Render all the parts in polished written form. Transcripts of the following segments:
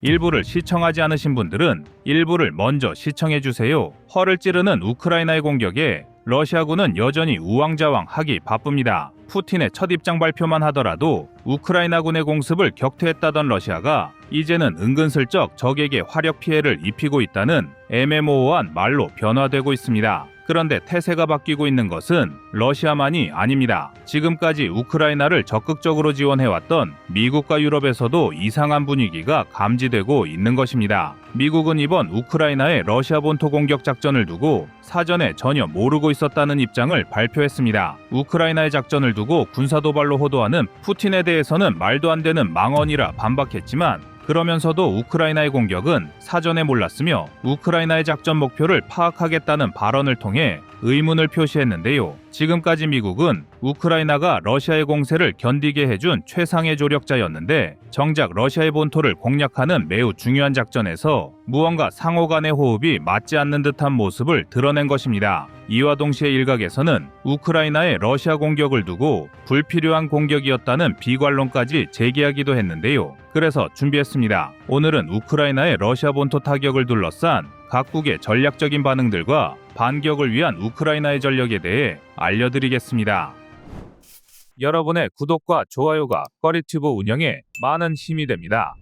일부를 시청하지 않으신 분들은 일부를 먼저 시청해주세요. 허를 찌르는 우크라이나의 공격에 러시아군은 여전히 우왕좌왕하기 바쁩니다. 푸틴의 첫 입장 발표만 하더라도 우크라이나군의 공습을 격퇴했다던 러시아가 이제는 은근슬쩍 적에게 화력 피해를 입히고 있다는 애매모호한 말로 변화되고 있습니다. 그런데 태세가 바뀌고 있는 것은 러시아만이 아닙니다. 지금까지 우크라이나를 적극적으로 지원해왔던 미국과 유럽에서도 이상한 분위기가 감지되고 있는 것입니다. 미국은 이번 우크라이나의 러시아 본토 공격 작전을 두고 사전에 전혀 모르고 있었다는 입장을 발표했습니다. 우크라이나의 작전을 두고 군사도발로 호도하는 푸틴에 대해서는 말도 안 되는 망언이라 반박했지만 그러면서도 우크라이나의 공격은 사전에 몰랐으며 우크라이나의 작전 목표를 파악하겠다는 발언을 통해 의문을 표시했는데요. 지금까지 미국은 우크라이나가 러시아의 공세를 견디게 해준 최상의 조력자였는데 정작 러시아의 본토를 공략하는 매우 중요한 작전에서 무언가 상호 간의 호흡이 맞지 않는 듯한 모습을 드러낸 것입니다. 이와 동시에 일각에서는 우크라이나의 러시아 공격을 두고 불필요한 공격이었다는 비관론까지 제기하기도 했는데요. 그래서 준비했습니다. 오늘은 우크라이나의 러시아 본토 타격을 둘러싼 각국의 전략적인 반응들과 반격을 위한 우크라이나의 전력에 대해 알려드리겠습니다. 여러분의 구독과 좋아요가 꺼리튜브 운영에 많은 힘이 됩니다.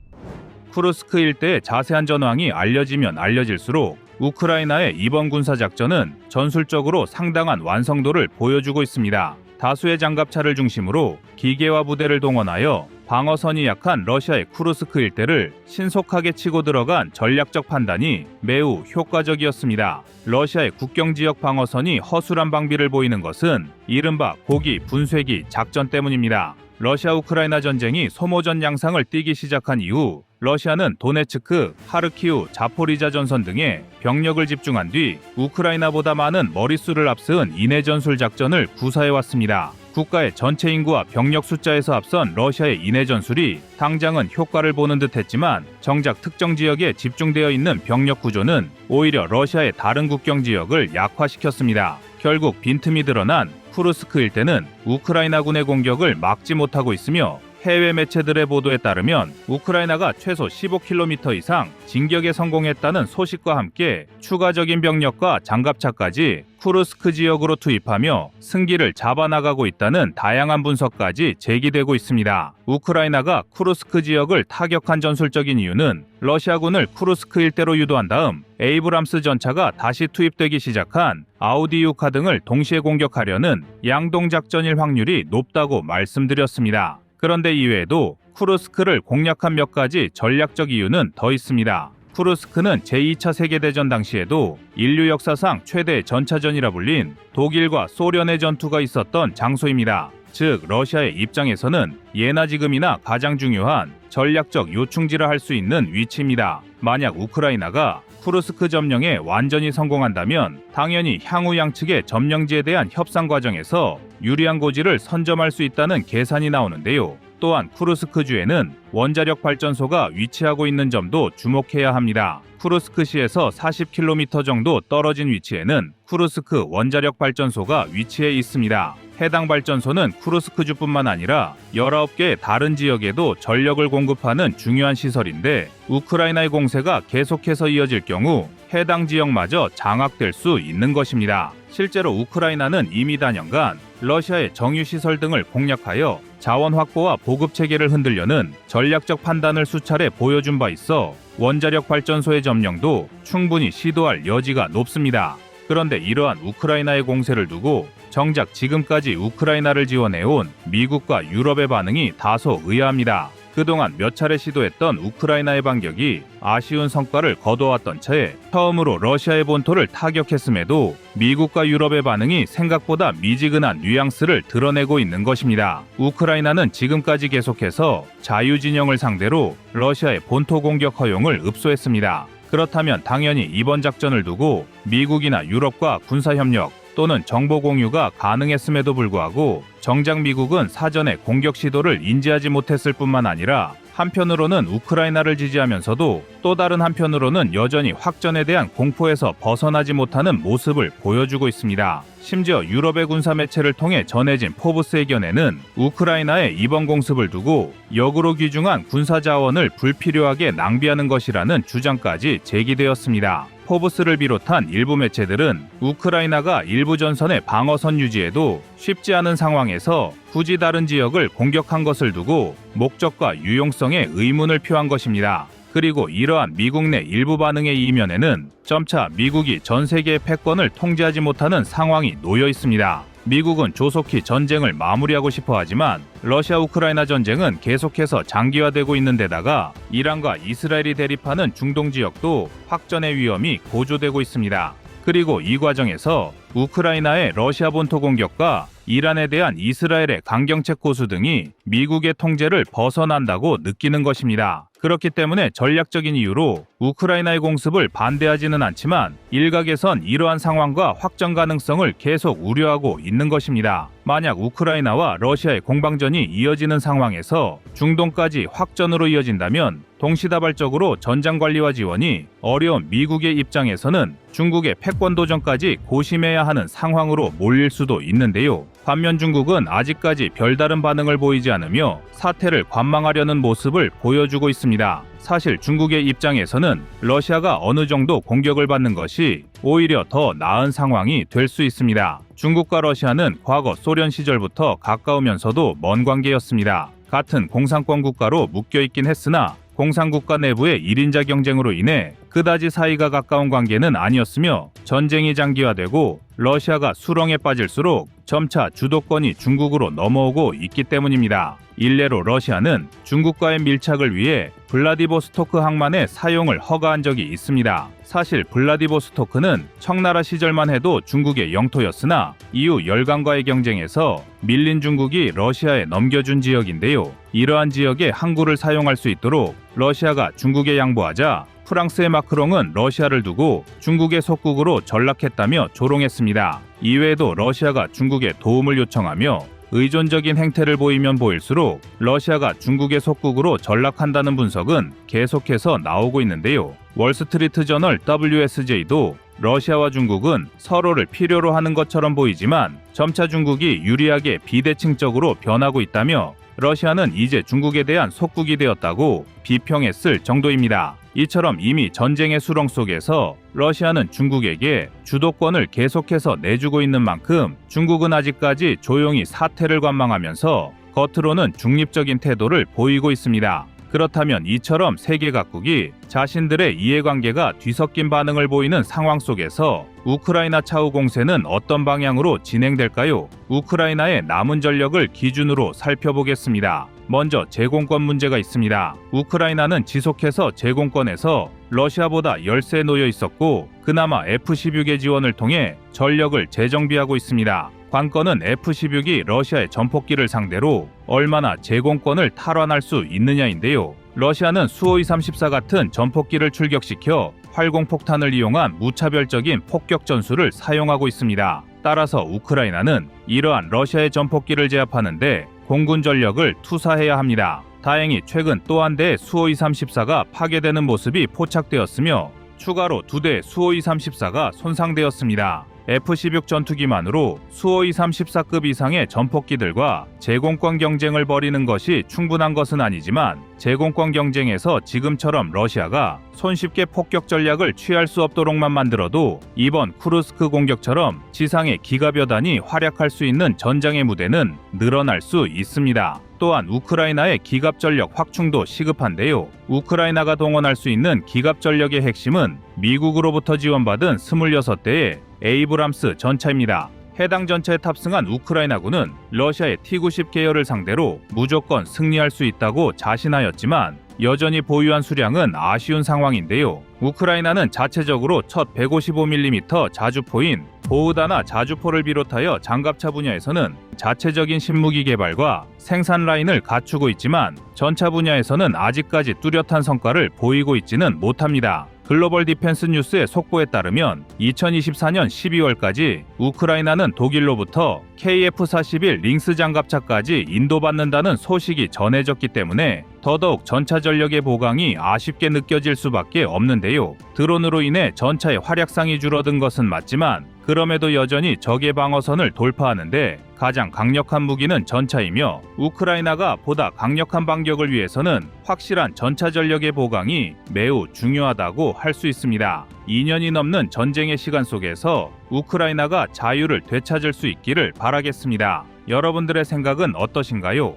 쿠르스크 일대의 자세한 전황이 알려지면 알려질수록 우크라이나의 이번 군사작전은 전술적으로 상당한 완성도를 보여주고 있습니다. 다수의 장갑차를 중심으로 기계화 부대를 동원하여 방어선이 약한 러시아의 쿠르스크 일대를 신속하게 치고 들어간 전략적 판단이 매우 효과적이었습니다. 러시아의 국경지역 방어선이 허술한 방비를 보이는 것은 이른바 고기 분쇄기 작전 때문입니다. 러시아 우크라이나 전쟁이 소모전 양상을 띠기 시작한 이후 러시아는 도네츠크, 하르키우, 자포리자 전선 등에 병력을 집중한 뒤 우크라이나보다 많은 머릿수를 앞세운 인해 전술 작전을 구사해왔습니다. 국가의 전체 인구와 병력 숫자에서 앞선 러시아의 인해 전술이 당장은 효과를 보는 듯했지만 정작 특정 지역에 집중되어 있는 병력 구조는 오히려 러시아의 다른 국경 지역을 약화시켰습니다. 결국 빈틈이 드러난 쿠르스크 일대는 우크라이나군의 공격을 막지 못하고 있으며 해외 매체들의 보도에 따르면 우크라이나가 최소 15km 이상 진격에 성공했다는 소식과 함께 추가적인 병력과 장갑차까지 쿠르스크 지역으로 투입하며 승기를 잡아나가고 있다는 다양한 분석까지 제기되고 있습니다. 우크라이나가 쿠르스크 지역을 타격한 전술적인 이유는 러시아군을 쿠르스크 일대로 유도한 다음 에이브람스 전차가 다시 투입되기 시작한 아우디유카 등을 동시에 공격하려는 양동작전일 확률이 높다고 말씀드렸습니다. 그런데 이외에도 쿠르스크를 공략한 몇 가지 전략적 이유는 더 있습니다. 쿠르스크는 제2차 세계대전 당시에도 인류 역사상 최대 전차전이라 불린 독일과 소련의 전투가 있었던 장소입니다. 즉 러시아의 입장에서는 예나 지금이나 가장 중요한 전략적 요충지라 할 수 있는 위치입니다. 만약 우크라이나가 쿠르스크 점령에 완전히 성공한다면 당연히 향후 양측의 점령지에 대한 협상 과정에서 유리한 고지를 선점할 수 있다는 계산이 나오는데요. 또한 쿠르스크주에는 원자력 발전소가 위치하고 있는 점도 주목해야 합니다. 쿠르스크시에서 40km 정도 떨어진 위치에는 쿠르스크 원자력 발전소가 위치해 있습니다. 해당 발전소는 쿠르스크주뿐만 아니라 19개의 다른 지역에도 전력을 공급하는 중요한 시설인데 우크라이나의 공세가 계속해서 이어질 경우 해당 지역마저 장악될 수 있는 것입니다. 실제로 우크라이나는 이미 단연간 러시아의 정유시설 등을 공략하여 자원 확보와 보급 체계를 흔들려는 전략적 판단을 수차례 보여준 바 있어 원자력 발전소의 점령도 충분히 시도할 여지가 높습니다. 그런데 이러한 우크라이나의 공세를 두고 정작 지금까지 우크라이나를 지원해온 미국과 유럽의 반응이 다소 의아합니다. 그동안 몇 차례 시도했던 우크라이나의 반격이 아쉬운 성과를 거둬왔던 채 처음으로 러시아의 본토를 타격했음에도 미국과 유럽의 반응이 생각보다 미지근한 뉘앙스를 드러내고 있는 것입니다. 우크라이나는 지금까지 계속해서 자유진영을 상대로 러시아의 본토 공격 허용을 읍소했습니다. 그렇다면 당연히 이번 작전을 두고 미국이나 유럽과 군사협력 또는 정보 공유가 가능했음에도 불구하고 정작 미국은 사전에 공격 시도를 인지하지 못했을 뿐만 아니라 한편으로는 우크라이나를 지지하면서도 또 다른 한편으로는 여전히 확전에 대한 공포에서 벗어나지 못하는 모습을 보여주고 있습니다. 심지어 유럽의 군사 매체를 통해 전해진 포브스의 견해는 우크라이나의 이번 공습을 두고 역으로 귀중한 군사 자원을 불필요하게 낭비하는 것이라는 주장까지 제기되었습니다. 포브스를 비롯한 일부 매체들은 우크라이나가 일부 전선의 방어선 유지에도 쉽지 않은 상황에서 굳이 다른 지역을 공격한 것을 두고 목적과 유용성에 의문을 표한 것입니다. 그리고 이러한 미국 내 일부 반응의 이면에는 점차 미국이 전 세계의 패권을 통제하지 못하는 상황이 놓여 있습니다. 미국은 조속히 전쟁을 마무리하고 싶어 하지만 러시아 우크라이나 전쟁은 계속해서 장기화되고 있는 데다가 이란과 이스라엘이 대립하는 중동 지역도 확전의 위험이 고조되고 있습니다. 그리고 이 과정에서 우크라이나의 러시아 본토 공격과 이란에 대한 이스라엘의 강경책 고수 등이 미국의 통제를 벗어난다고 느끼는 것입니다. 그렇기 때문에 전략적인 이유로 우크라이나의 공습을 반대하지는 않지만 일각에선 이러한 상황과 확전 가능성을 계속 우려하고 있는 것입니다. 만약 우크라이나와 러시아의 공방전이 이어지는 상황에서 중동까지 확전으로 이어진다면 동시다발적으로 전장 관리와 지원이 어려운 미국의 입장에서는 중국의 패권 도전까지 고심해야 하는 상황으로 몰릴 수도 있는데요. 반면 중국은 아직까지 별다른 반응을 보이지 않으며 사태를 관망하려는 모습을 보여주고 있습니다. 사실 중국의 입장에서는 러시아가 어느 정도 공격을 받는 것이 오히려 더 나은 상황이 될 수 있습니다. 중국과 러시아는 과거 소련 시절부터 가까우면서도 먼 관계였습니다. 같은 공산권 국가로 묶여있긴 했으나 공산국가 내부의 1인자 경쟁으로 인해 그다지 사이가 가까운 관계는 아니었으며 전쟁이 장기화되고 러시아가 수렁에 빠질수록 점차 주도권이 중국으로 넘어오고 있기 때문입니다. 일례로 러시아는 중국과의 밀착을 위해 블라디보스토크 항만의 사용을 허가한 적이 있습니다. 사실 블라디보스토크는 청나라 시절만 해도 중국의 영토였으나 이후 열강과의 경쟁에서 밀린 중국이 러시아에 넘겨준 지역인데요. 이러한 지역에 항구를 사용할 수 있도록 러시아가 중국에 양보하자 프랑스의 마크롱은 러시아를 두고 중국의 속국으로 전락했다며 조롱했습니다. 이외에도 러시아가 중국에 도움을 요청하며 의존적인 행태를 보이면 보일수록 러시아가 중국의 속국으로 전락한다는 분석은 계속해서 나오고 있는데요. 월스트리트 저널 WSJ도 러시아와 중국은 서로를 필요로 하는 것처럼 보이지만 점차 중국이 유리하게 비대칭적으로 변하고 있다며 러시아는 이제 중국에 대한 속국이 되었다고 비평했을 정도입니다. 이처럼 이미 전쟁의 수렁 속에서 러시아는 중국에게 주도권을 계속해서 내주고 있는 만큼 중국은 아직까지 조용히 사태를 관망하면서 겉으로는 중립적인 태도를 보이고 있습니다. 그렇다면 이처럼 세계 각국이 자신들의 이해관계가 뒤섞인 반응을 보이는 상황 속에서 우크라이나 차후 공세는 어떤 방향으로 진행될까요? 우크라이나의 남은 전력을 기준으로 살펴보겠습니다. 먼저 제공권 문제가 있습니다. 우크라이나는 지속해서 제공권에서 러시아보다 열세에 놓여 있었고 그나마 F-16의 지원을 통해 전력을 재정비하고 있습니다. 관건은 F-16이 러시아의 전폭기를 상대로 얼마나 제공권을 탈환할 수 있느냐인데요. 러시아는 수호이-34 같은 전폭기를 출격시켜 활공폭탄을 이용한 무차별적인 폭격 전술을 사용하고 있습니다. 따라서 우크라이나는 이러한 러시아의 전폭기를 제압하는데 공군 전력을 투사해야 합니다. 다행히 최근 또 한 대의 수호이-34가 파괴되는 모습이 포착되었으며 추가로 2대의 수호이-34가 손상되었습니다. F-16 전투기만으로 수호이-34급 이상의 전폭기들과 제공권 경쟁을 벌이는 것이 충분한 것은 아니지만 제공권 경쟁에서 지금처럼 러시아가 손쉽게 폭격 전략을 취할 수 없도록만 만들어도 이번 쿠르스크 공격처럼 지상의 기갑여단이 활약할 수 있는 전장의 무대는 늘어날 수 있습니다. 또한 우크라이나의 기갑 전력 확충도 시급한데요. 우크라이나가 동원할 수 있는 기갑 전력의 핵심은 미국으로부터 지원받은 26대의 에이브람스 전차입니다. 해당 전차에 탑승한 우크라이나군은 러시아의 T-90 계열을 상대로 무조건 승리할 수 있다고 자신하였지만 여전히 보유한 수량은 아쉬운 상황인데요. 우크라이나는 자체적으로 첫 155mm 자주포인 보흐다나 자주포를 비롯하여 장갑차 분야에서는 자체적인 신무기 개발과 생산 라인을 갖추고 있지만 전차 분야에서는 아직까지 뚜렷한 성과를 보이고 있지는 못합니다. 글로벌 디펜스 뉴스의 속보에 따르면 2024년 12월까지 우크라이나는 독일로부터 KF-41 링스 장갑차까지 인도받는다는 소식이 전해졌기 때문에 더더욱 전차 전력의 보강이 아쉽게 느껴질 수밖에 없는데요. 드론으로 인해 전차의 활약상이 줄어든 것은 맞지만 그럼에도 여전히 적의 방어선을 돌파하는데 가장 강력한 무기는 전차이며 우크라이나가 보다 강력한 반격을 위해서는 확실한 전차 전력의 보강이 매우 중요하다고 할 수 있습니다. 2년이 넘는 전쟁의 시간 속에서 우크라이나가 자유를 되찾을 수 있기를 바라겠습니다. 여러분들의 생각은 어떠신가요?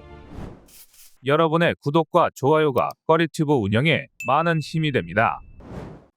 여러분의 구독과 좋아요가 꺼리튜브 운영에 많은 힘이 됩니다.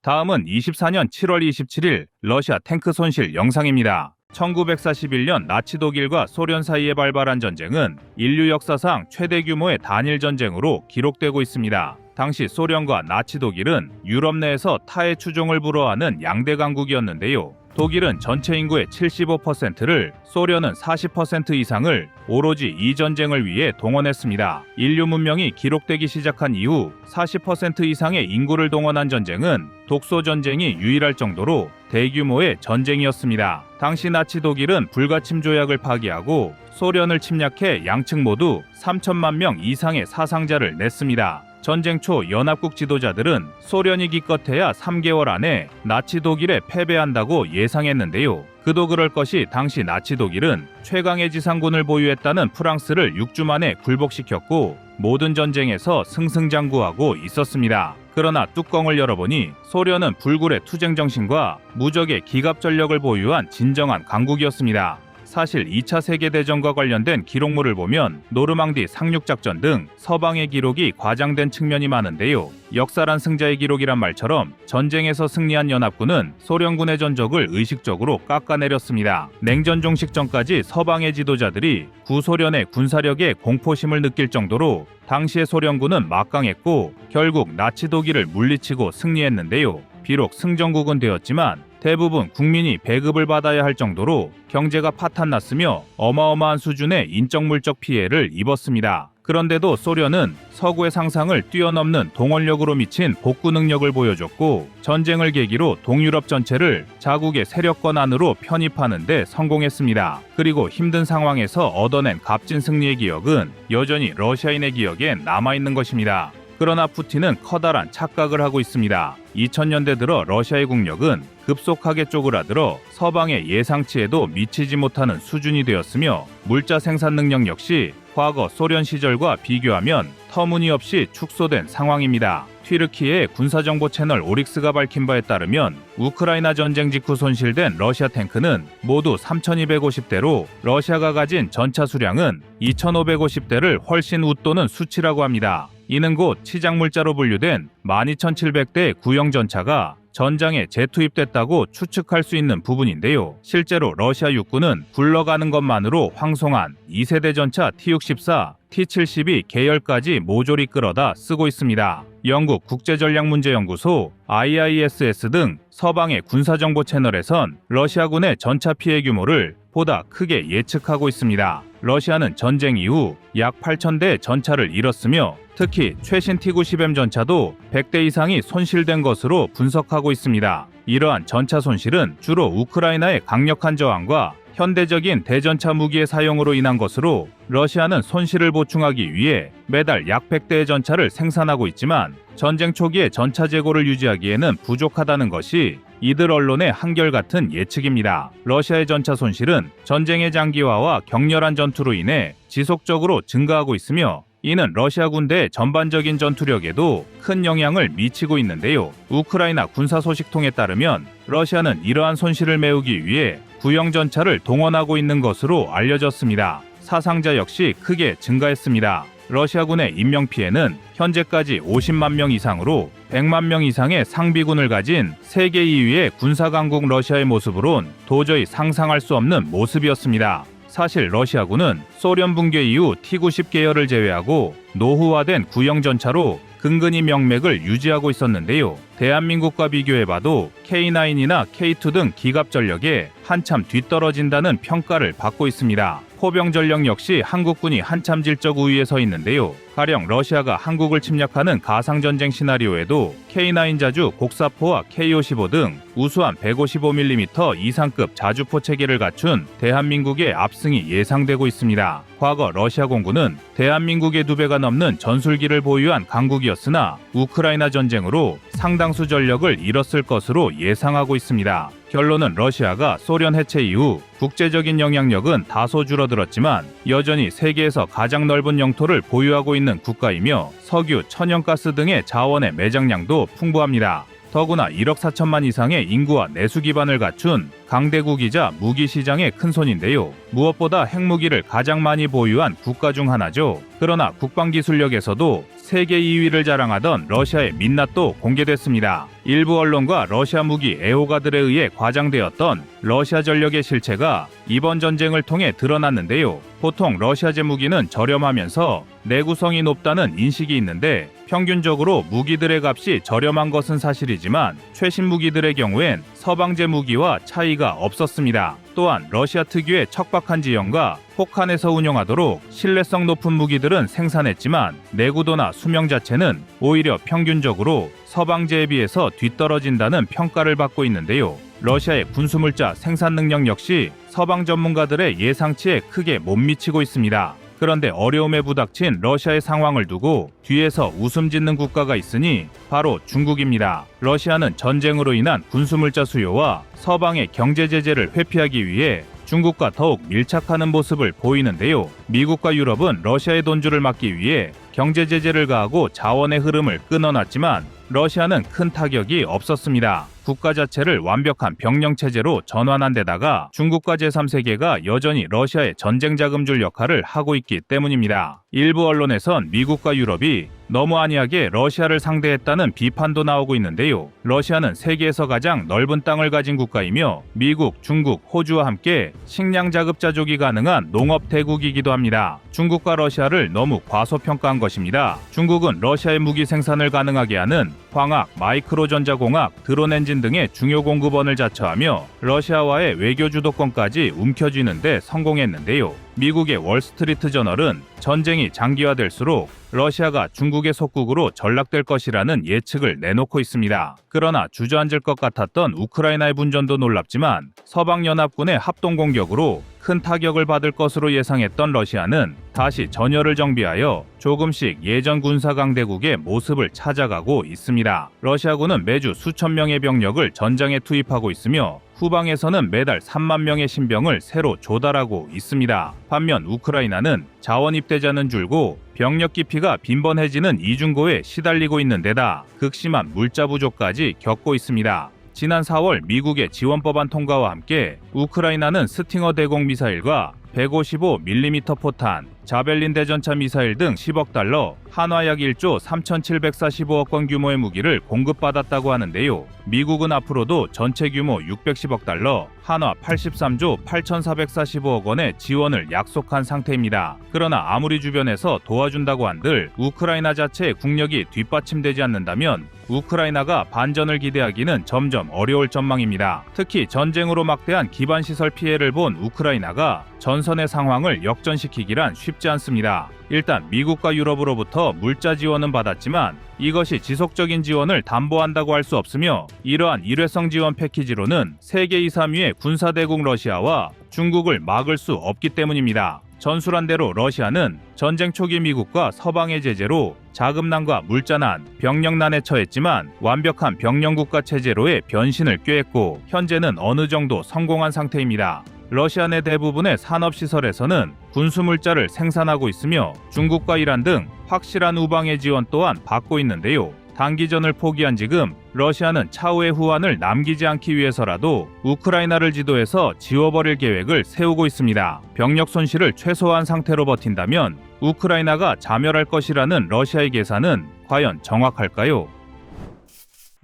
다음은 24년 7월 27일 러시아 탱크 손실 영상입니다. 1941년 나치 독일과 소련 사이에 발발한 전쟁은 인류 역사상 최대 규모의 단일 전쟁으로 기록되고 있습니다. 당시 소련과 나치 독일은 유럽 내에서 타의 추종을 불허하는 양대 강국이었는데요. 독일은 전체 인구의 75%를, 소련은 40% 이상을 오로지 이 전쟁을 위해 동원했습니다. 인류 문명이 기록되기 시작한 이후 40% 이상의 인구를 동원한 전쟁은 독소 전쟁이 유일할 정도로 대규모의 전쟁이었습니다. 당시 나치 독일은 불가침 조약을 파기하고 소련을 침략해 양측 모두 3천만 명 이상의 사상자를 냈습니다. 전쟁 초 연합국 지도자들은 소련이 기껏해야 3개월 안에 나치 독일에 패배한다고 예상했는데요. 그도 그럴 것이 당시 나치 독일은 최강의 지상군을 보유했다는 프랑스를 6주 만에 굴복시켰고 모든 전쟁에서 승승장구하고 있었습니다. 그러나 뚜껑을 열어보니 소련은 불굴의 투쟁 정신과 무적의 기갑 전력을 보유한 진정한 강국이었습니다. 사실 2차 세계대전과 관련된 기록물을 보면 노르망디 상륙작전 등 서방의 기록이 과장된 측면이 많은데요. 역사란 승자의 기록이란 말처럼 전쟁에서 승리한 연합군은 소련군의 전적을 의식적으로 깎아내렸습니다. 냉전 종식 전까지 서방의 지도자들이 구소련의 군사력에 공포심을 느낄 정도로 당시의 소련군은 막강했고 결국 나치 독일을 물리치고 승리했는데요. 비록 승전국은 되었지만 대부분 국민이 배급을 받아야 할 정도로 경제가 파탄났으며 어마어마한 수준의 인적-물적 피해를 입었습니다. 그런데도 소련은 서구의 상상을 뛰어넘는 동원력으로 미친 복구 능력을 보여줬고 전쟁을 계기로 동유럽 전체를 자국의 세력권 안으로 편입하는 데 성공했습니다. 그리고 힘든 상황에서 얻어낸 값진 승리의 기억은 여전히 러시아인의 기억에 남아있는 것입니다. 그러나 푸틴은 커다란 착각을 하고 있습니다. 2000년대 들어 러시아의 국력은 급속하게 쪼그라들어 서방의 예상치에도 미치지 못하는 수준이 되었으며 물자 생산 능력 역시 과거 소련 시절과 비교하면 터무니없이 축소된 상황입니다. 튀르키예의 군사정보 채널 오릭스가 밝힌 바에 따르면 우크라이나 전쟁 직후 손실된 러시아 탱크는 모두 3,250대로 러시아가 가진 전차 수량은 2,550대를 훨씬 웃도는 수치라고 합니다. 이는 곧 치장물자로 분류된 12,700대의 구형 전차가 전장에 재투입됐다고 추측할 수 있는 부분인데요. 실제로 러시아 육군은 굴러가는 것만으로 황송한 2세대 전차 T-64, T-72 계열까지 모조리 끌어다 쓰고 있습니다. 영국 국제전략문제연구소 IISS 등 서방의 군사정보 채널에선 러시아군의 전차 피해 규모를 보다 크게 예측하고 있습니다. 러시아는 전쟁 이후 약 8,000대의 전차를 잃었으며 특히 최신 T-90M 전차도 100대 이상이 손실된 것으로 분석하고 있습니다. 이러한 전차 손실은 주로 우크라이나의 강력한 저항과 현대적인 대전차 무기의 사용으로 인한 것으로 러시아는 손실을 보충하기 위해 매달 약 100대의 전차를 생산하고 있지만 전쟁 초기에 전차 재고를 유지하기에는 부족하다는 것이 이들 언론의 한결같은 예측입니다. 러시아의 전차 손실은 전쟁의 장기화와 격렬한 전투로 인해 지속적으로 증가하고 있으며 이는 러시아 군대의 전반적인 전투력에도 큰 영향을 미치고 있는데요. 우크라이나 군사 소식통에 따르면 러시아는 이러한 손실을 메우기 위해 구형 전차를 동원하고 있는 것으로 알려졌습니다. 사상자 역시 크게 증가했습니다. 러시아군의 인명피해는 현재까지 50만 명 이상으로 100만 명 이상의 상비군을 가진 세계 2위의 군사강국 러시아의 모습으론 도저히 상상할 수 없는 모습이었습니다. 사실 러시아군은 소련 붕괴 이후 T-90 계열을 제외하고 노후화된 구형 전차로 근근히 명맥을 유지하고 있었는데요. 대한민국과 비교해봐도 K9이나 K2 등 기갑 전력에 한참 뒤떨어진다는 평가를 받고 있습니다. 포병 전력 역시 한국군이 한참 질적 우위에 서 있는데요. 가령 러시아가 한국을 침략하는 가상전쟁 시나리오에도 K9 자주 곡사포와 K55 등 우수한 155mm 이상급 자주포 체계를 갖춘 대한민국의 압승이 예상되고 있습니다. 과거 러시아 공군은 대한민국의 2배가 넘는 전술기를 보유한 강국이었으나 우크라이나 전쟁으로 상당수 전력을 잃었을 것으로 예상하고 있습니다. 결론은 러시아가 소련 해체 이후 국제적인 영향력은 다소 줄어들었지만 여전히 세계에서 가장 넓은 영토를 보유하고 있는 국가이며 석유, 천연가스 등의 자원의 매장량도 풍부합니다. 더구나 1억 4천만 이상의 인구와 내수 기반을 갖춘 강대국이자 무기 시장의 큰손인데요. 무엇보다 핵무기를 가장 많이 보유한 국가 중 하나죠. 그러나 국방기술력에서도 세계 2위를 자랑하던 러시아의 민낯도 공개됐습니다. 일부 언론과 러시아 무기 애호가들에 의해 과장되었던 러시아 전력의 실체가 이번 전쟁을 통해 드러났는데요. 보통 러시아제 무기는 저렴하면서 내구성이 높다는 인식이 있는데 평균적으로 무기들의 값이 저렴한 것은 사실이지만 최신 무기들의 경우엔 서방제 무기와 차이가 없었습니다. 또한 러시아 특유의 척박한 지형과 혹한에서 운영하도록 신뢰성 높은 무기들은 생산했지만 내구도나 수명 자체는 오히려 평균적으로 서방제에 비해서 뒤떨어진다는 평가를 받고 있는데요. 러시아의 군수물자 생산 능력 역시 서방 전문가들의 예상치에 크게 못 미치고 있습니다. 그런데 어려움에 부닥친 러시아의 상황을 두고 뒤에서 웃음 짓는 국가가 있으니 바로 중국입니다. 러시아는 전쟁으로 인한 군수물자 수요와 서방의 경제 제재를 회피하기 위해 중국과 더욱 밀착하는 모습을 보이는데요. 미국과 유럽은 러시아의 돈줄을 막기 위해 경제 제재를 가하고 자원의 흐름을 끊어놨지만 러시아는 큰 타격이 없었습니다. 국가 자체를 완벽한 병영 체제로 전환한 데다가 중국과 제3세계가 여전히 러시아의 전쟁 자금줄 역할을 하고 있기 때문입니다. 일부 언론에선 미국과 유럽이 너무 안이하게 러시아를 상대했다는 비판도 나오고 있는데요. 러시아는 세계에서 가장 넓은 땅을 가진 국가이며 미국, 중국, 호주와 함께 식량 자급자족이 가능한 농업 대국이기도 합니다. 중국과 러시아를 너무 과소평가한 것입니다. 중국은 러시아의 무기 생산을 가능하게 하는 광학, 마이크로전자공학, 드론 엔진 등의 중요 공급원을 자처하며 러시아와의 외교 주도권까지 움켜쥐는 데 성공했는데요. 미국의 월스트리트 저널은 전쟁이 장기화될수록 러시아가 중국의 속국으로 전락될 것이라는 예측을 내놓고 있습니다. 그러나 주저앉을 것 같았던 우크라이나의 분전도 놀랍지만 서방연합군의 합동공격으로 큰 타격을 받을 것으로 예상했던 러시아는 다시 전열을 정비하여 조금씩 예전 군사 강대국의 모습을 찾아가고 있습니다. 러시아군은 매주 수천 명의 병력을 전장에 투입하고 있으며 후방에서는 매달 3만 명의 신병을 새로 조달하고 있습니다. 반면 우크라이나는 자원 입대자는 줄고 병력 기피가 빈번해지는 이중고에 시달리고 있는 데다 극심한 물자 부족까지 겪고 있습니다. 지난 4월 미국의 지원법안 통과와 함께 우크라이나는 스팅어 대공 미사일과 155mm 포탄, 자벨린 대전차 미사일 등 10억 달러, 한화 약 1조 3,745억 원 규모의 무기를 공급받았다고 하는데요. 미국은 앞으로도 전체 규모 610억 달러, 한화 83조 8,445억 원의 지원을 약속한 상태입니다. 그러나 아무리 주변에서 도와준다고 한들 우크라이나 자체의 국력이 뒷받침되지 않는다면 우크라이나가 반전을 기대하기는 점점 어려울 전망입니다. 특히 전쟁으로 막대한 기반시설 피해를 본 우크라이나가 전선의 상황을 역전시키기란 쉽지 않습니다. 일단 미국과 유럽으로부터 물자 지원은 받았지만 이것이 지속적인 지원을 담보한다고 할 수 없으며 이러한 일회성 지원 패키지로는 세계 2, 3위의 군사대국 러시아와 중국을 막을 수 없기 때문입니다. 전술한 대로 러시아는 전쟁 초기 미국과 서방의 제재로 자금난과 물자난, 병력난에 처했지만 완벽한 병영국가 체제로의 변신을 꾀했고 현재는 어느 정도 성공한 상태입니다. 러시아 내 대부분의 산업시설에서는 군수물자를 생산하고 있으며 중국과 이란 등 확실한 우방의 지원 또한 받고 있는데요. 단기전을 포기한 지금 러시아는 차후의 후환을 남기지 않기 위해서라도 우크라이나를 지도해서 지워버릴 계획을 세우고 있습니다. 병력 손실을 최소화한 상태로 버틴다면 우크라이나가 자멸할 것이라는 러시아의 계산은 과연 정확할까요?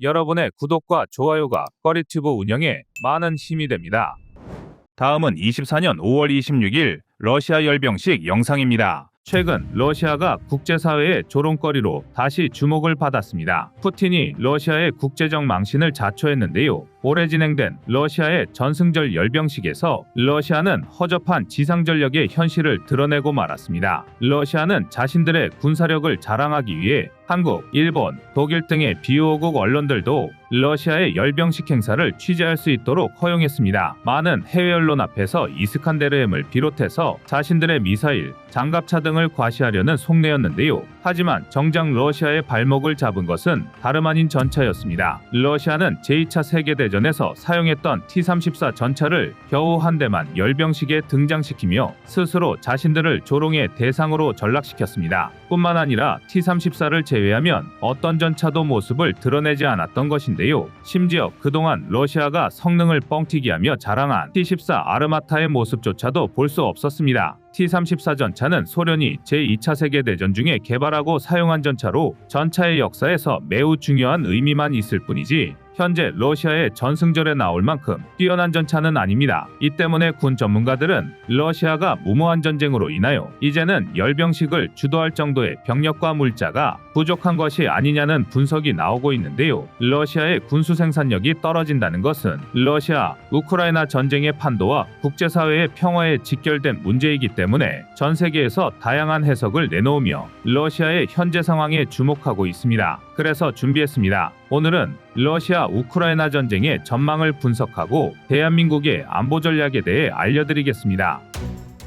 여러분의 구독과 좋아요가 꺼리튜브 운영에 많은 힘이 됩니다. 다음은 24년 5월 26일 러시아 열병식 영상입니다. 최근 러시아가 국제사회의 조롱거리로 다시 주목을 받았습니다. 푸틴이 러시아의 국제적 망신을 자초했는데요. 올해 진행된 러시아의 전승절 열병식에서 러시아는 허접한 지상전력의 현실을 드러내고 말았습니다. 러시아는 자신들의 군사력을 자랑하기 위해 한국, 일본, 독일 등의 비호국 언론들도 러시아의 열병식 행사를 취재할 수 있도록 허용했습니다. 많은 해외 언론 앞에서 이스칸데르-M을 비롯해서 자신들의 미사일, 장갑차 등을 과시하려는 속내였는데요. 하지만 정작 러시아의 발목을 잡은 것은 다름 아닌 전차였습니다. 러시아는 제2차 세계대전에서 사용했던 T-34 전차를 겨우 한 대만 열병식에 등장시키며 스스로 자신들을 조롱의 대상으로 전락시켰습니다. 뿐만 아니라 T-34를 제외하면 어떤 전차도 모습을 드러내지 않았던 것인데요. 심지어 그동안 러시아가 성능을 뻥튀기하며 자랑한 T-14 아르마타의 모습조차도 볼 수 없었습니다. T-34 전차는 소련이 제2차 세계대전 중에 개발하고 사용한 전차로 전차의 역사에서 매우 중요한 의미만 있을 뿐이지 현재 러시아의 전승절에 나올 만큼 뛰어난 전차는 아닙니다. 이 때문에 군 전문가들은 러시아가 무모한 전쟁으로 인하여 이제는 열병식을 주도할 정도의 병력과 물자가 부족한 것이 아니냐는 분석이 나오고 있는데요. 러시아의 군수 생산력이 떨어진다는 것은 러시아, 우크라이나 전쟁의 판도와 국제사회의 평화에 직결된 문제이기 때문에 전 세계에서 다양한 해석을 내놓으며 러시아의 현재 상황에 주목하고 있습니다. 그래서 준비했습니다. 오늘은 러시아 우크라이나 전쟁의 전망을 분석하고 대한민국의 안보 전략에 대해 알려드리겠습니다.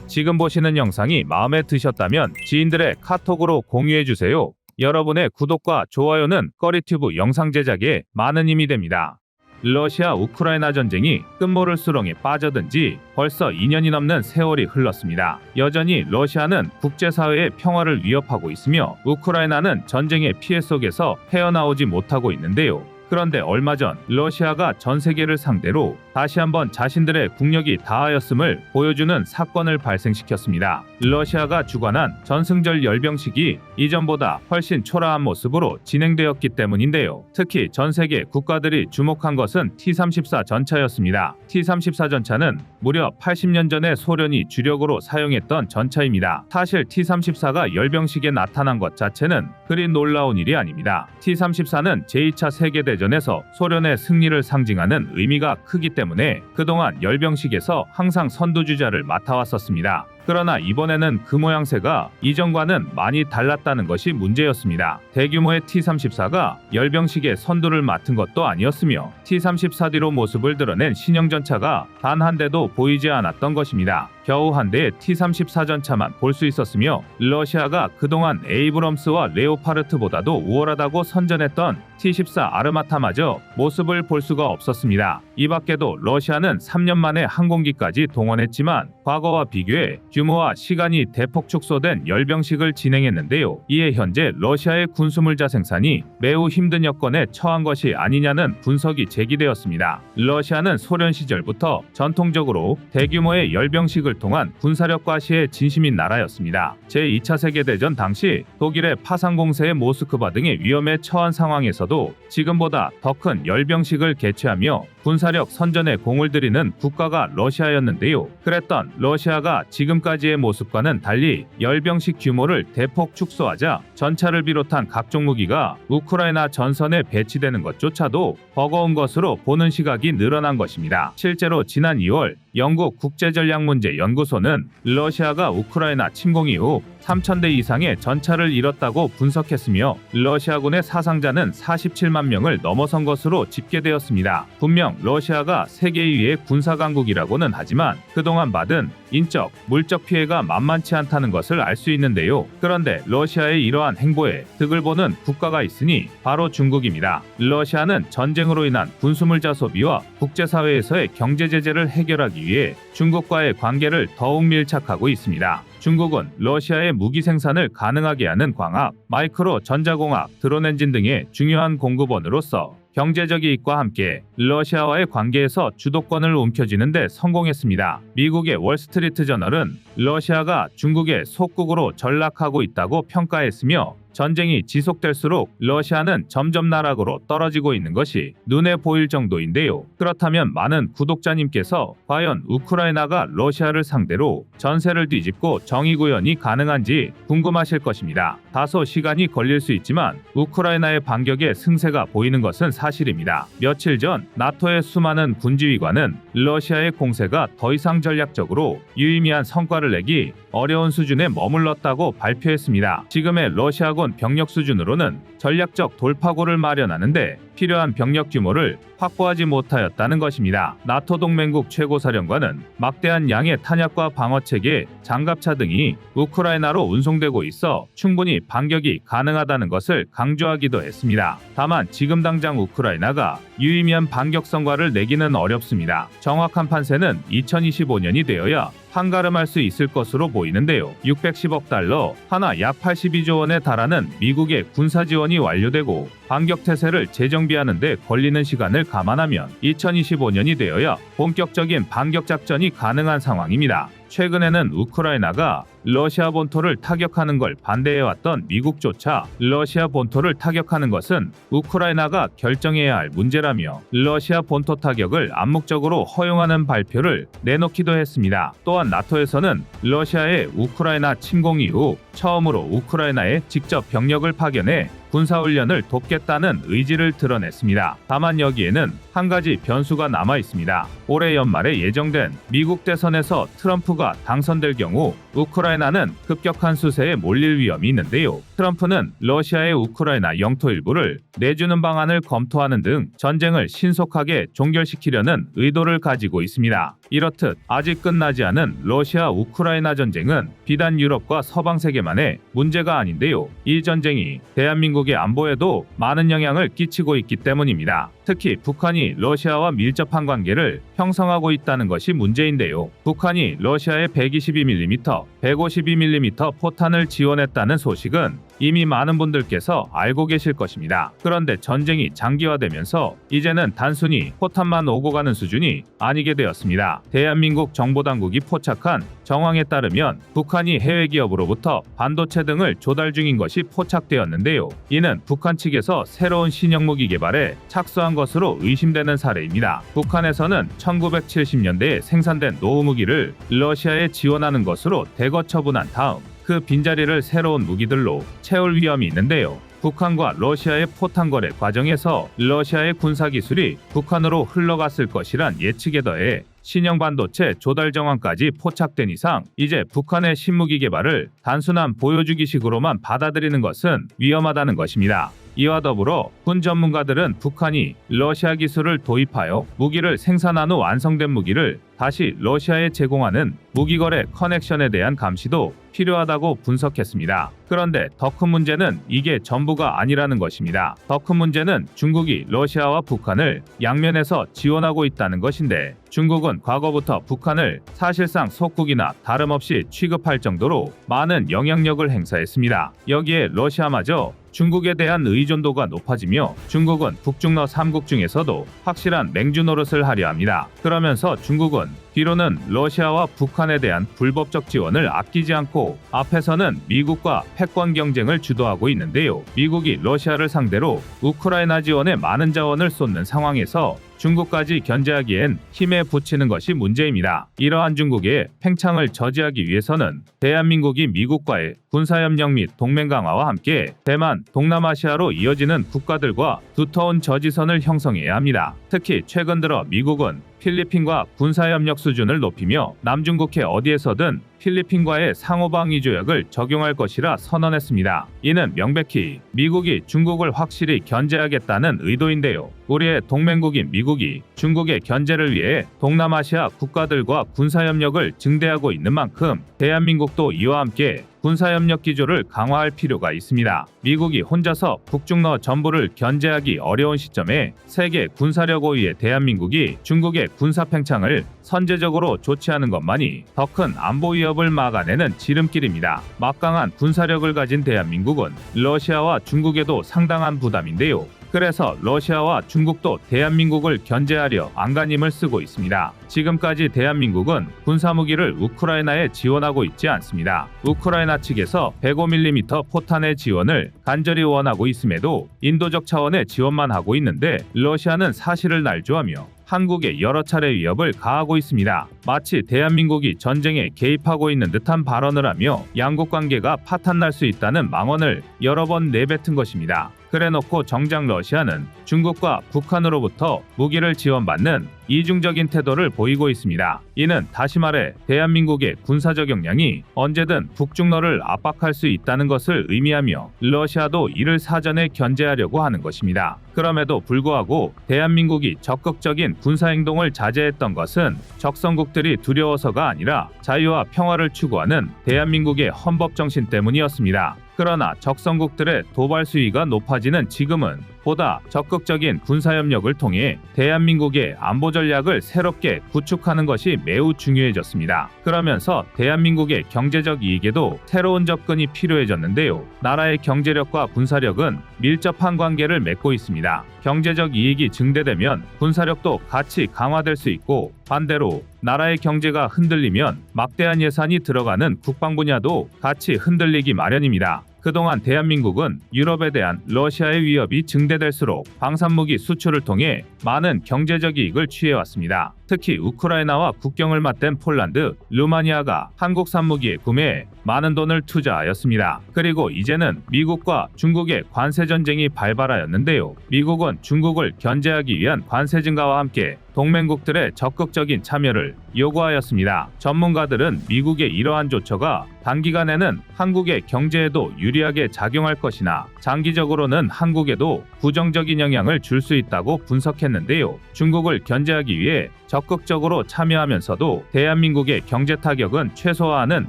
지금 보시는 영상이 마음에 드셨다면 지인들의 카톡으로 공유해주세요. 여러분의 구독과 좋아요는 꺼리튜브 영상 제작에 많은 힘이 됩니다. 러시아 우크라이나 전쟁이 끝모를 수렁에 빠져든 지 벌써 2년이 넘는 세월이 흘렀습니다. 여전히 러시아는 국제사회의 평화를 위협하고 있으며 우크라이나는 전쟁의 피해 속에서 헤어나오지 못하고 있는데요. 그런데 얼마 전 러시아가 전 세계를 상대로 다시 한번 자신들의 국력이 다하였음을 보여주는 사건을 발생시켰습니다. 러시아가 주관한 전승절 열병식이 이전보다 훨씬 초라한 모습으로 진행되었기 때문인데요. 특히 전 세계 국가들이 주목한 것은 T-34 전차였습니다. T-34 전차는 무려 80년 전에 소련이 주력으로 사용했던 전차입니다. 사실 T-34가 열병식에 나타난 것 자체는 그리 놀라운 일이 아닙니다. T-34는 제2차 세계대전에서 소련의 승리를 상징하는 의미가 크기 때문에 그동안 열병식에서 항상 선두주자를 맡아왔었습니다. 그러나 이번에는 그 모양새가 이전과는 많이 달랐다는 것이 문제였습니다. 대규모의 T-34가 열병식의 선두를 맡은 것도 아니었으며 T-34 뒤로 모습을 드러낸 신형 전차가 단 한 대도 보이지 않았던 것입니다. 겨우 한 대의 T-34 전차만 볼 수 있었으며 러시아가 그동안 에이브럼스와 레오파르트보다도 우월하다고 선전했던 T-14 아르마타마저 모습을 볼 수가 없었습니다. 이 밖에도 러시아는 3년 만에 항공기까지 동원했지만 과거와 비교해 규모와 시간이 대폭 축소된 열병식을 진행했는데요. 이에 현재 러시아의 군수물자 생산이 매우 힘든 여건에 처한 것이 아니냐는 분석이 제기되었습니다. 러시아는 소련 시절부터 전통적으로 대규모의 열병식을 통한 군사력 과시에 진심인 나라였습니다. 제2차 세계대전 당시 독일의 파상 공세의 모스크바 등의 위험에 처한 상황에서도 지금보다 더 큰 열병식을 개최하며 군사력 선전에 공을 들이는 국가가 러시아였는데요. 그랬던 러시아가 지금까지의 모습과는 달리 열병식 규모를 대폭 축소하자 전차를 비롯한 각종 무기가 우크라이나 전선에 배치되는 것조차도 버거운 것으로 보는 시각이 늘어난 것입니다. 실제로 지난 2월 영국 국제전략문제연구소는 러시아가 우크라이나 침공 이후 3,000대 이상의 전차를 잃었다고 분석했으며 러시아군의 사상자는 47만 명을 넘어선 것으로 집계되었습니다. 분명 러시아가 세계 2위의 군사강국이라고는 하지만 그동안 받은 인적, 물적 피해가 만만치 않다는 것을 알 수 있는데요. 그런데 러시아의 이러한 행보에 득을 보는 국가가 있으니 바로 중국입니다. 러시아는 전쟁으로 인한 군수물자 소비와 국제사회에서의 경제 제재를 해결하기 위해 중국과의 관계를 더욱 밀착하고 있습니다. 중국은 러시아의 무기 생산을 가능하게 하는 광학, 마이크로 전자공학, 드론 엔진 등의 중요한 공급원으로서 경제적 이익과 함께 러시아와의 관계에서 주도권을 움켜쥐는 데 성공했습니다. 미국의 월스트리트 저널은 러시아가 중국의 속국으로 전락하고 있다고 평가했으며 전쟁이 지속될수록 러시아는 점점 나락으로 떨어지고 있는 것이 눈에 보일 정도인데요. 그렇다면 많은 구독자님께서 과연 우크라이나가 러시아를 상대로 전세를 뒤집고 정의 구현이 가능한지 궁금하실 것입니다. 다소 시간이 걸릴 수 있지만 우크라이나의 반격에 승세가 보이는 것은 사실입니다. 며칠 전 나토의 수많은 군지휘관은 러시아의 공세가 더 이상 전략적으로 유의미한 성과를 내기 어려운 수준에 머물렀다고 발표했습니다. 지금의 러시아군 병력 수준으로는 전략적 돌파구를 마련하는데 필요한 병력 규모를 확보하지 못하였다는 것입니다. 나토 동맹국 최고사령관은 막대한 양의 탄약과 방어체계, 장갑차 등이 우크라이나로 운송되고 있어 충분히 반격이 가능하다는 것을 강조하기도 했습니다. 다만 지금 당장 우크라이나가 유의미한 반격 성과를 내기는 어렵습니다. 정확한 판세는 2025년이 되어야 한가름할 수 있을 것으로 보이는데요. 610억 달러, 하나 약 82조 원에 달하는 미국의 군사 지원이 완료되고 반격 태세를 재정비하는 데 걸리는 시간을 감안하면 2025년이 되어야 본격적인 반격 작전이 가능한 상황입니다. 최근에는 우크라이나가 러시아 본토를 타격하는 걸 반대해왔던 미국조차 러시아 본토를 타격하는 것은 우크라이나가 결정해야 할 문제라며 러시아 본토 타격을 암묵적으로 허용하는 발표를 내놓기도 했습니다. 또한 나토에서는 러시아의 우크라이나 침공 이후 처음으로 우크라이나에 직접 병력을 파견해 군사훈련을 돕겠다는 의지를 드러냈습니다. 다만 여기에는 한 가지 변수가 남아 있습니다. 올해 연말에 예정된 미국 대선에서 트럼프가 당선될 경우 우크라이나는 급격한 수세에 몰릴 위험이 있는데요. 트럼프는 러시아의 우크라이나 영토 일부를 내주는 방안을 검토하는 등 전쟁을 신속하게 종결시키려는 의도를 가지고 있습니다. 이렇듯 아직 끝나지 않은 러시아 우크라이나 전쟁은 비단 유럽과 서방 세계만의 문제가 아닌데요. 이 전쟁이 대한민국의 안보에도 많은 영향을 끼치고 있기 때문입니다. 특히 북한이 러시아와 밀접한 관계를 형성하고 있다는 것이 문제인데요. 북한이 러시아에 122mm, 152mm 포탄을 지원했다는 소식은 이미 많은 분들께서 알고 계실 것입니다. 그런데 전쟁이 장기화되면서 이제는 단순히 포탄만 오고 가는 수준이 아니게 되었습니다. 대한민국 정보당국이 포착한 정황에 따르면 북한이 해외 기업으로부터 반도체 등을 조달 중인 것이 포착되었는데요. 이는 북한 측에서 새로운 신형 무기 개발에 착수한 것으로 의심되는 사례입니다. 북한에서는 1970년대에 생산된 노후 무기를 러시아에 지원하는 것으로 대거 처분한 다음 그 빈자리를 새로운 무기들로 채울 위험이 있는데요. 북한과 러시아의 포탄 거래 과정에서 러시아의 군사 기술이 북한으로 흘러갔을 것이란 예측에 더해 신형 반도체 조달 정황까지 포착된 이상 이제 북한의 신무기 개발을 단순한 보여주기식으로만 받아들이는 것은 위험하다는 것입니다. 이와 더불어 군 전문가들은 북한이 러시아 기술을 도입하여 무기를 생산한 후 완성된 무기를 다시 러시아에 제공하는 무기거래 커넥션에 대한 감시도 필요하다고 분석했습니다. 그런데 더 큰 문제는 이게 전부가 아니라는 것입니다. 더 큰 문제는 중국이 러시아와 북한을 양면에서 지원하고 있다는 것인데 중국은 과거부터 북한을 사실상 속국이나 다름없이 취급할 정도로 많은 영향력을 행사했습니다. 여기에 러시아마저 중국에 대한 의존도가 높아지며 중국은 북중러 3국 중에서도 확실한 맹주 노릇을 하려 합니다. 그러면서 중국은 뒤로는 러시아와 북한에 대한 불법적 지원을 아끼지 않고 앞에서는 미국과 패권 경쟁을 주도하고 있는데요. 미국이 러시아를 상대로 우크라이나 지원에 많은 자원을 쏟는 상황에서 중국까지 견제하기엔 힘에 부치는 것이 문제입니다. 이러한 중국의 팽창을 저지하기 위해서는 대한민국이 미국과의 군사협력 및 동맹 강화와 함께 대만, 동남아시아로 이어지는 국가들과 두터운 저지선을 형성해야 합니다. 특히 최근 들어 미국은 필리핀과 군사협력 수준을 높이며 남중국해 어디에서든 필리핀과의 상호방위 조약을 적용할 것이라 선언했습니다. 이는 명백히 미국이 중국을 확실히 견제하겠다는 의도인데요. 우리의 동맹국인 미국이 중국의 견제를 위해 동남아시아 국가들과 군사협력을 증대하고 있는 만큼 대한민국도 이와 함께 군사협력 기조를 강화할 필요가 있습니다. 미국이 혼자서 북중러 전부를 견제하기 어려운 시점에 세계 군사력 5위의 대한민국이 중국의 군사 팽창을 선제적으로 조치하는 것만이 더 큰 안보 위협을 막아내는 지름길입니다. 막강한 군사력을 가진 대한민국은 러시아와 중국에도 상당한 부담인데요. 그래서 러시아와 중국도 대한민국을 견제하려 안간힘을 쓰고 있습니다. 지금까지 대한민국은 군사무기를 우크라이나에 지원하고 있지 않습니다. 우크라이나 측에서 105mm 포탄의 지원을 간절히 원하고 있음에도 인도적 차원의 지원만 하고 있는데 러시아는 사실을 날조하며 한국에 여러 차례 위협을 가하고 있습니다. 마치 대한민국이 전쟁에 개입하고 있는 듯한 발언을 하며 양국 관계가 파탄날 수 있다는 망언을 여러 번 내뱉은 것입니다. 그래놓고 정작 러시아는 중국과 북한으로부터 무기를 지원받는 이중적인 태도를 보이고 있습니다. 이는 다시 말해 대한민국의 군사적 역량이 언제든 북중러를 압박할 수 있다는 것을 의미하며 러시아도 이를 사전에 견제하려고 하는 것입니다. 그럼에도 불구하고 대한민국이 적극적인 군사행동을 자제했던 것은 적성국들이 두려워서가 아니라 자유와 평화를 추구하는 대한민국의 헌법 정신 때문이었습니다. 그러나 적성국들의 도발 수위가 높아지는 지금은 보다 적극적인 군사협력을 통해 대한민국의 안보 전략을 새롭게 구축하는 것이 매우 중요해졌습니다. 그러면서 대한민국의 경제적 이익에도 새로운 접근이 필요해졌는데요. 나라의 경제력과 군사력은 밀접한 관계를 맺고 있습니다. 경제적 이익이 증대되면 군사력도 같이 강화될 수 있고 반대로 나라의 경제가 흔들리면 막대한 예산이 들어가는 국방 분야도 같이 흔들리기 마련입니다. 그동안 대한민국은 유럽에 대한 러시아의 위협이 증대될수록 방산무기 수출을 통해 많은 경제적 이익을 취해왔습니다. 특히 우크라이나와 국경을 맞댄 폴란드, 루마니아가 한국산 무기의 구매에 많은 돈을 투자하였습니다. 그리고 이제는 미국과 중국의 관세 전쟁이 발발하였는데요. 미국은 중국을 견제하기 위한 관세 증가와 함께 동맹국들의 적극적인 참여를 요구하였습니다. 전문가들은 미국의 이러한 조처가 단기간에는 한국의 경제에도 유리하게 작용할 것이나 장기적으로는 한국에도 부정적인 영향을 줄 수 있다고 분석했는데요. 중국을 견제하기 위해 적극적으로 참여하면서도 대한민국의 경제 타격은 최소화하는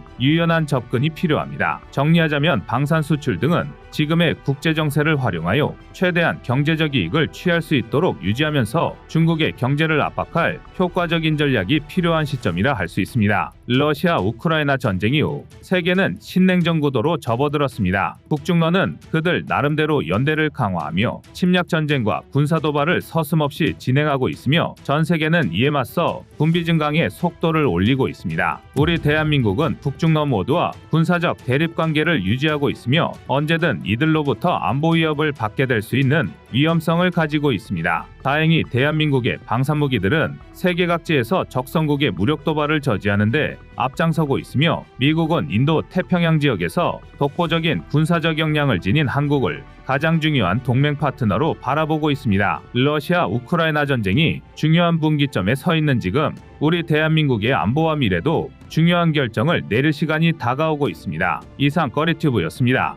유연한 접근이 필요합니다. 정리하자면 방산 수출 등은 지금의 국제 정세를 활용하여 최대한 경제적 이익을 취할 수 있도록 유지하면서 중국의 경제를 압박할 효과적인 전략이 필요한 시점이라 할 수 있습니다. 러시아 우크라이나 전쟁 이후 세계는 신냉전 구도로 접어들었습니다. 북중러는 그들 나름대로 연대를 강화하며 침략 전쟁과 군사 도발을 서슴없이 진행하고 있으며 전 세계는 이에 맞서 군비 증강의 속도를 올리고 있습니다. 우리 대한민국은 북중러 모두와 군사적 대립 관계를 유지하고 있으며 언제든 이들로부터 안보 위협을 받게 될 수 있는 위험성을 가지고 있습니다. 다행히 대한민국의 방산무기들은 세계 각지에서 적성국의 무력 도발을 저지하는데 앞장서고 있으며 미국은 인도 태평양 지역에서 독보적인 군사적 역량을 지닌 한국을 가장 중요한 동맹 파트너로 바라보고 있습니다. 러시아 우크라이나 전쟁이 중요한 분기점에 서 있는 지금 우리 대한민국의 안보와 미래도 중요한 결정을 내릴 시간이 다가오고 있습니다. 이상 꺼리튜브였습니다.